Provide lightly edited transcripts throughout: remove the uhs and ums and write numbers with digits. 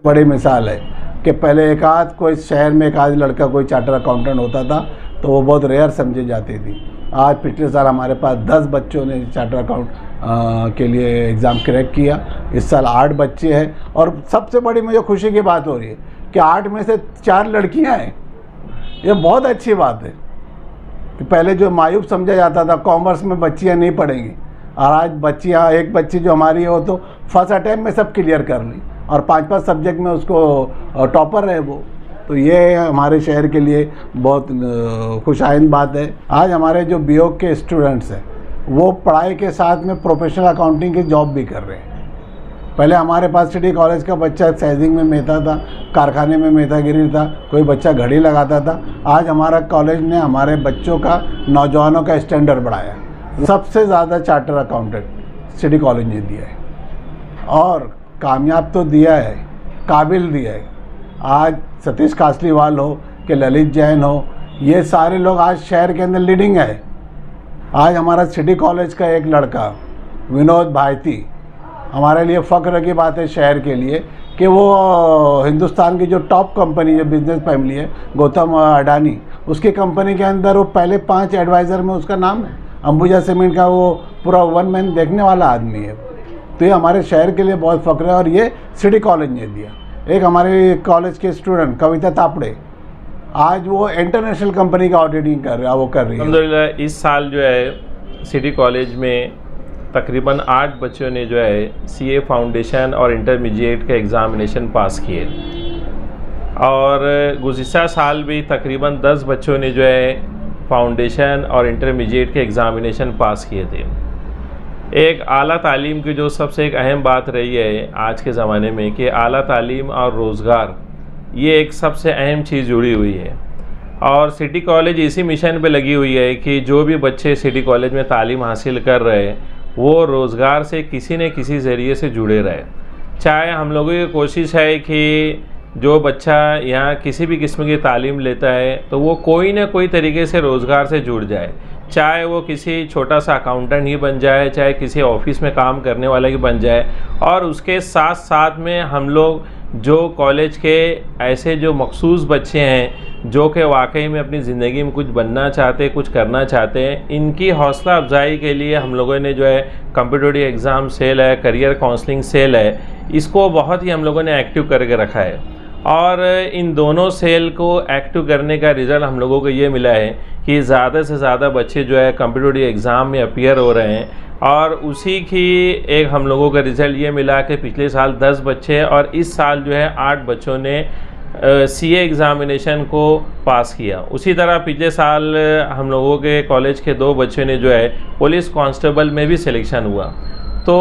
बड़ी मिसाल है कि पहले एक आध कोई शहर में एक आध लड़का कोई चार्टर अकाउंटेंट होता था तो वो बहुत रेयर समझी जाती थी। आज पिछले साल हमारे पास 10 बच्चों ने चार्टर अकाउंट के लिए एग्ज़ाम क्रैक किया। इस साल 8 बच्चे हैं और सबसे बड़ी मुझे खुशी की बात हो रही है कि 8 में से 4 लड़कियां हैं। ये बहुत अच्छी बात है कि पहले जो मायूब समझा जाता था कॉमर्स में बच्चियां नहीं पढ़ेंगी, और आज बच्चियां, एक बच्ची जो हमारी है वो तो फर्स्ट अटैम्प्ट में सब क्लियर कर ली और 5-5 सब्जेक्ट में उसको टॉपर है वो। तो ये हमारे शहर के लिए बहुत खुशाइंद बात है। आज हमारे जो बीओ के स्टूडेंट्स हैं वो पढ़ाई के साथ में प्रोफेशनल अकाउंटिंग की जॉब भी कर रहे हैं। पहले हमारे पास सिटी कॉलेज का बच्चा साइजिंग में मेहता था, कारखाने में मेहतागिरी था, कोई बच्चा घड़ी लगाता था। आज हमारा कॉलेज ने हमारे बच्चों का, नौजवानों का स्टैंडर्ड बढ़ाया। सबसे ज़्यादा चार्टर अकाउंटेंट सिटी कॉलेज ने दिया है और कामयाब तो दिया है, काबिल दिया है। आज सतीश कासलीवाल हो कि ललित जैन हो, ये सारे लोग आज शहर के अंदर लीडिंग है। आज हमारा सिटी कॉलेज का एक लड़का विनोद भारती, हमारे लिए फ़ख्र की बात है शहर के लिए कि वो हिंदुस्तान की जो टॉप कंपनी, जो बिजनेस फैमिली है गौतम अडानी, उसकी कंपनी के अंदर वो पहले 5 एडवाइज़र में उसका नाम है। अंबुजा सीमेंट का वो पूरा 1 मैन देखने वाला आदमी है। तो ये हमारे शहर के लिए बहुत फ़ख्र है और ये सिटी कॉलेज ने दिया। एक हमारे कॉलेज के स्टूडेंट कविता तापड़े, आज वो इंटरनेशनल कंपनी का ऑडिटिंग कर रहा है, वो कर रही है। अल्हम्दुलिल्लाह इस साल जो है सिटी कॉलेज में तकरीबन 8 बच्चों ने जो है सीए फाउंडेशन और इंटरमीडिएट के एग्ज़ामिनेशन पास किए और गुज़िश्ता साल भी तकरीबन 10 बच्चों ने जो है फाउंडेशन और इंटरमीडिएट के एग्ज़ामिनेशन पास किए थे। एक आला तालीम की जो सबसे एक अहम बात रही है आज के ज़माने में कि आला तालीम और रोज़गार, ये एक सबसे अहम चीज़ जुड़ी हुई है और सिटी कॉलेज इसी मिशन पे लगी हुई है कि जो भी बच्चे सिटी कॉलेज में तालीम हासिल कर रहे हैं वो रोज़गार से किसी न किसी ज़रिए से जुड़े रहे। चाहे हम लोगों की कोशिश है कि जो बच्चा यहाँ किसी भी किस्म की तालीम लेता है तो वो कोई ना कोई तरीके से रोज़गार से जुड़ जाए, चाहे वो किसी छोटा सा अकाउंटेंट ही बन जाए, चाहे किसी ऑफिस में काम करने वाला ही बन जाए। और उसके साथ साथ में हम लोग जो कॉलेज के ऐसे जो मखसूस बच्चे हैं जो कि वाकई में अपनी ज़िंदगी में कुछ बनना चाहते, कुछ करना चाहते हैं, इनकी हौसला अफजाई के लिए हम लोगों ने जो है कॉम्पिटिटिव एग्ज़ाम सेल है, करियर काउंसलिंग सेल है, इसको बहुत ही हम लोगों ने एक्टिव करके रखा है। और इन दोनों सेल को एक्टिव करने का रिज़ल्ट हम लोगों को ये मिला है कि ज़्यादा से ज़्यादा बच्चे जो है कॉम्पिटिटिव एग्ज़ाम में अपीयर हो रहे हैं। और उसी की एक हम लोगों का रिज़ल्ट ये मिला कि पिछले साल 10 बच्चे और इस साल जो है 8 बच्चों ने सीए एग्ज़ामिनेशन को पास किया। उसी तरह पिछले साल हम लोगों के कॉलेज के 2 बच्चों ने जो है पुलिस कांस्टेबल में भी सिलेक्शन हुआ। तो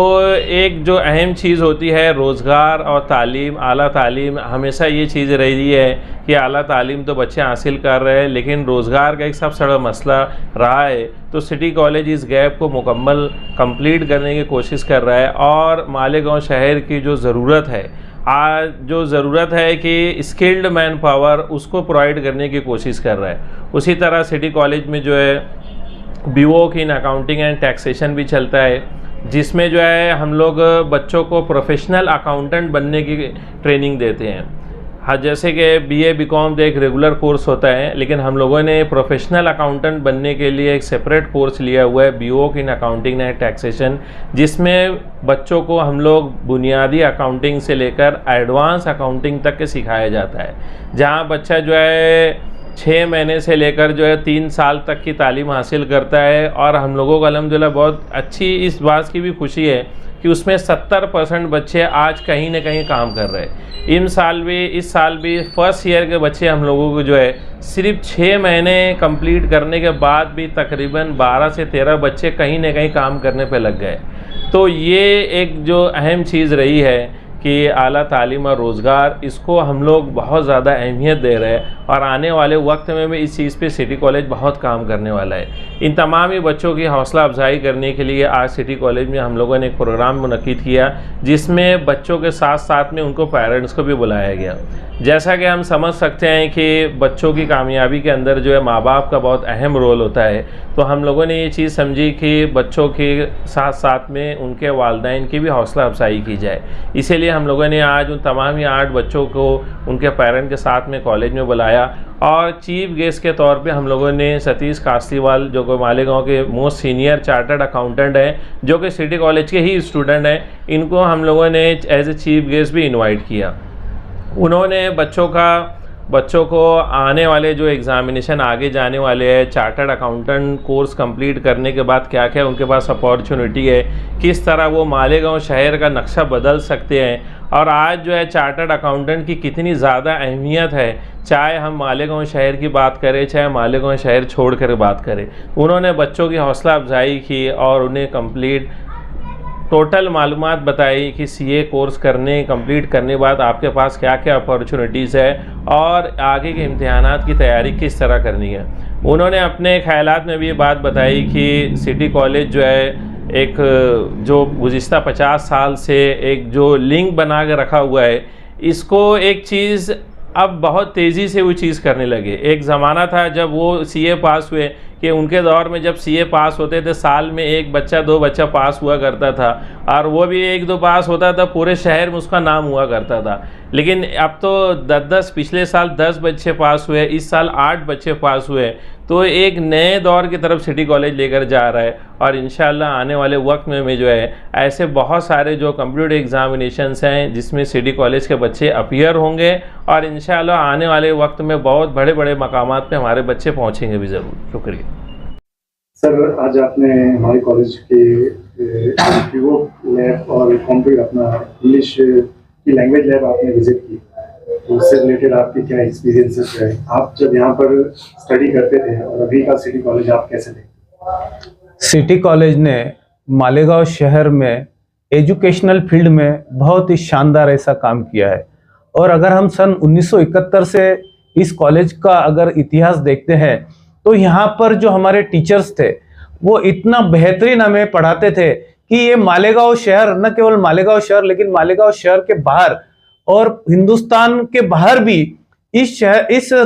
एक जो अहम चीज़ होती है रोज़गार और तालीम, आला तालीम, हमेशा ये चीज़ रही है कि आला तालीम तो बच्चे हासिल कर रहे हैं लेकिन रोज़गार का एक सबसे बड़ा मसला रहा है। तो सिटी कॉलेज इस गैप को मुकम्मल कंप्लीट करने की कोशिश कर रहा है और मालेगांव शहर की जो ज़रूरत है, आज जो ज़रूरत है कि स्किल्ड मैन पावर, उसको प्रोवाइड करने की कोशिश कर रहा है। उसी तरह सिटी कॉलेज में जो है BO in accounting and taxation भी चलता है, जिसमें जो है हम लोग बच्चों को प्रोफेशनल अकाउंटेंट बनने की ट्रेनिंग देते हैं। हाँ, जैसे कि बीए बीकॉम तो एक रेगुलर कोर्स होता है, लेकिन हम लोगों ने प्रोफेशनल अकाउंटेंट बनने के लिए एक सेपरेट कोर्स लिया हुआ है BO in accounting and taxation, जिसमें बच्चों को हम लोग बुनियादी अकाउंटिंग से लेकर एडवांस अकाउंटिंग तक के सिखाया जाता है। जहाँ बच्चा जो है 6 महीने से लेकर जो है 3 साल तक की तालीम हासिल करता है और हम लोगों को अल्हम्दुलिल्लाह बहुत अच्छी इस बात की भी खुशी है कि उसमें 70% बच्चे आज कहीं ना कहीं काम कर रहे हैं। इस साल भी फर्स्ट ईयर के बच्चे हम लोगों को जो है सिर्फ 6 महीने कंप्लीट करने के बाद भी तकरीबन 12 से 13 बच्चे कहीं ना कहीं काम करने पे लग गए। तो ये एक जो अहम चीज़ रही है कि आला तालीम और रोज़गार, इसको हम लोग बहुत ज़्यादा अहमियत दे रहे हैं और आने वाले वक्त में भी इस चीज़ पे सिटी कॉलेज बहुत काम करने वाला है। इन तमाम ही बच्चों की हौसला अफजाई करने के लिए आज सिटी कॉलेज में हम लोगों ने एक प्रोग्राम मुनक्किद किया, जिसमें बच्चों के साथ साथ में उनको पेरेंट्स को भी बुलाया गया। जैसा कि हम समझ सकते हैं कि बच्चों की कामयाबी के अंदर जो है माँ बाप का बहुत अहम रोल होता है, तो हम लोगों ने ये चीज़ समझी कि बच्चों के साथ साथ में उनके वालिदैन की भी हौसला अफजाई की जाए। इसीलिए हम लोगों ने आज उन तमाम ही 8 बच्चों को उनके पेरेंट के साथ में कॉलेज में बुलाया और चीफ गेस्ट के तौर पे हम लोगों ने सतीश कास्तीवाल जो कि मालेगांव के मोस्ट सीनियर चार्टर्ड अकाउंटेंट हैं, जो कि सिटी कॉलेज के ही स्टूडेंट हैं, इनको हम लोगों ने एज ए चीफ गेस्ट भी इनवाइट किया। उन्होंने बच्चों को आने वाले जो एग्ज़ामिनेशन आगे जाने वाले हैं, चार्टर्ड अकाउंटेंट कोर्स कंप्लीट करने के बाद क्या क्या उनके पास अपॉर्चुनिटी है, किस तरह वो मालेगांव शहर का नक्शा बदल सकते हैं और आज जो है चार्टर्ड अकाउंटेंट की कितनी ज़्यादा अहमियत है, चाहे हम मालेगांव शहर की बात करें चाहे मालेगांव शहर छोड़ कर बात करें। उन्होंने बच्चों की हौसला अफजाई की और उन्हें कंप्लीट टोटल मालूमात बताई कि सीए कोर्स कंप्लीट करने के बाद आपके पास क्या क्या अपॉर्चुनिटीज़ है और आगे के इम्तिहानात की तैयारी किस तरह करनी है। उन्होंने अपने ख्यालात में भी ये बात बताई कि सिटी कॉलेज जो है एक जो गुज़िश्ता 50 साल से एक जो लिंक बना के रखा हुआ है, इसको एक चीज़ अब बहुत तेज़ी से वो चीज़ करने लगे। एक ज़माना था जब वो सीए पास हुए कि उनके दौर में जब सीए पास होते थे साल में 1 बच्चा 2 बच्चा पास हुआ करता था और वो भी 1-2 पास होता था, पूरे शहर में उसका नाम हुआ करता था। लेकिन अब तो 10-10 पिछले साल 10 बच्चे पास हुए, इस साल 8 बच्चे पास हुए, तो एक नए दौर की तरफ सिटी कॉलेज लेकर जा रहा है और इंशाल्लाह आने वाले वक्त में जो है ऐसे बहुत सारे जो कंप्यूटर एग्जामिनेशंस हैं जिसमें सिटी कॉलेज के बच्चे अपीयर होंगे और इंशाल्लाह आने वाले वक्त में बहुत बड़े बड़े मकामात पे हमारे बच्चे पहुंचेंगे भी ज़रूर। शुक्रिया सर। आज आपने हमारे कॉलेज के लैब और कंप्यूटर अपना इंग्लिश की लैंग्वेज लैब आपने विजिट की, तो उससे रिलेटेड आपके क्या एक्सपीरियंसेस है? आप जब यहाँ पर स्टडी करते थे और अभी का सिटी कॉलेज आप कैसे देखते? सिटी कॉलेज ने मालेगांव शहर में एजुकेशनल फील्ड में बहुत ही शानदार ऐसा काम किया है और अगर हम सन 1971 से इस कॉलेज का अगर इतिहास देखते हैं तो यहाँ पर जो हमारे टीचर्स थे वो इतना बेहतरीन हमें पढ़ाते थे कि ये मालेगांव शहर, न केवल मालेगांव शहर लेकिन मालेगांव शहर के बाहर और हिंदुस्तान के बाहर भी इस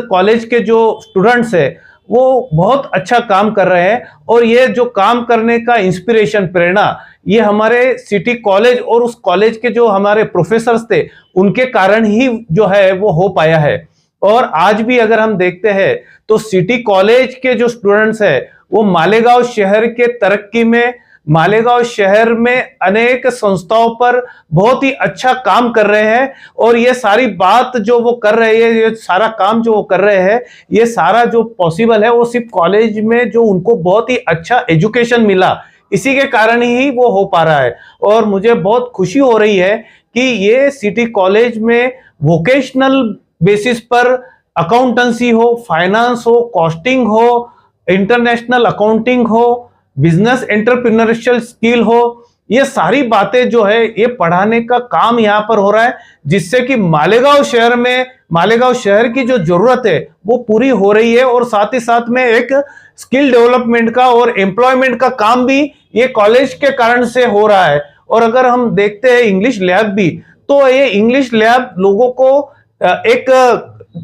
कॉलेज के जो स्टूडेंट्स हैं वो बहुत अच्छा काम कर रहे हैं और ये जो काम करने का इंस्पिरेशन, प्रेरणा, ये हमारे सिटी कॉलेज और उस कॉलेज के जो हमारे प्रोफेसर्स थे उनके कारण ही जो है वो हो पाया है। और आज भी अगर हम देखते हैं तो सिटी कॉलेज के जो स्टूडेंट्स हैं वो मालेगांव शहर के तरक्की में, मालेगांव शहर में अनेक संस्थाओं पर बहुत ही अच्छा काम कर रहे हैं और ये सारी बात जो वो कर रहे हैं, ये सारा काम जो वो कर रहे हैं, ये सारा जो पॉसिबल है वो सिर्फ कॉलेज में जो उनको बहुत ही अच्छा एजुकेशन मिला, इसी के कारण ही वो हो पा रहा है। और मुझे बहुत खुशी हो रही है कि ये सिटी कॉलेज में वोकेशनल बेसिस पर अकाउंटेंसी हो, फाइनेंस हो, कॉस्टिंग हो, इंटरनेशनल अकाउंटिंग हो, बिजनेस एंटरप्रेन्योरशियल स्किल हो, ये सारी बातें जो है ये पढ़ाने का काम यहाँ पर हो रहा है, जिससे कि मालेगांव शहर में, मालेगांव शहर की जो जरूरत है वो पूरी हो रही है और साथ ही साथ में एक स्किल डेवलपमेंट का और एम्प्लॉयमेंट का काम भी ये कॉलेज के कारण से हो रहा है। और अगर हम देखते हैं इंग्लिश लैब भी, तो ये इंग्लिश लैब लोगों को एक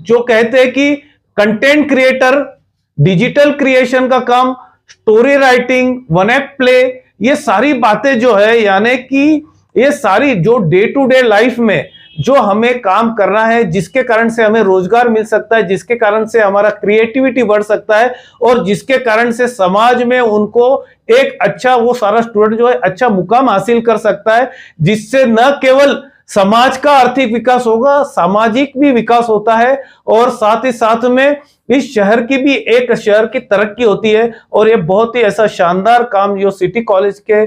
जो कहते हैं कि कंटेंट क्रिएटर, डिजिटल क्रिएशन का काम, story writing, one act play, ये सारी बातें जो है यानी कि ये सारी जो डे टू डे लाइफ में जो हमें काम करना है, जिसके कारण से हमें रोजगार मिल सकता है, जिसके कारण से हमारा क्रिएटिविटी बढ़ सकता है और जिसके कारण से समाज में उनको एक अच्छा, वो सारा स्टूडेंट जो है अच्छा मुकाम हासिल कर सकता है, जिससे न केवल समाज का आर्थिक विकास होगा, सामाजिक भी विकास होता है और साथ ही साथ में इस शहर की भी, एक शहर की तरक्की होती है। और ये बहुत ही ऐसा शानदार काम जो सिटी कॉलेज के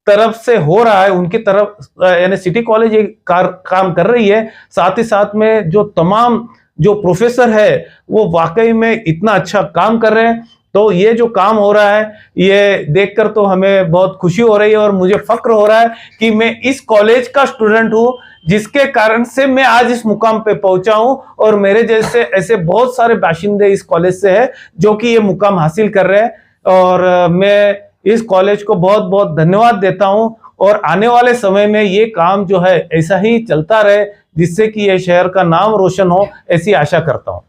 तरफ से हो रहा है, उनकी तरफ यानी सिटी कॉलेज एक काम कर रही है, साथ ही साथ में जो तमाम जो प्रोफेसर है वो वाकई में इतना अच्छा काम कर रहे हैं। तो ये जो काम हो रहा है ये देखकर तो हमें बहुत खुशी हो रही है और मुझे फक्र हो रहा है कि मैं इस कॉलेज का स्टूडेंट हूं, जिसके कारण से मैं आज इस मुकाम पे पहुंचा हूं और मेरे जैसे ऐसे बहुत सारे बाशिंदे इस कॉलेज से हैं जो कि ये मुकाम हासिल कर रहे हैं। और मैं इस कॉलेज को बहुत बहुत धन्यवाद देता हूं और आने वाले समय में ये काम जो है ऐसा ही चलता रहे, जिससे कि ये शहर का नाम रोशन हो, ऐसी आशा करता हूं।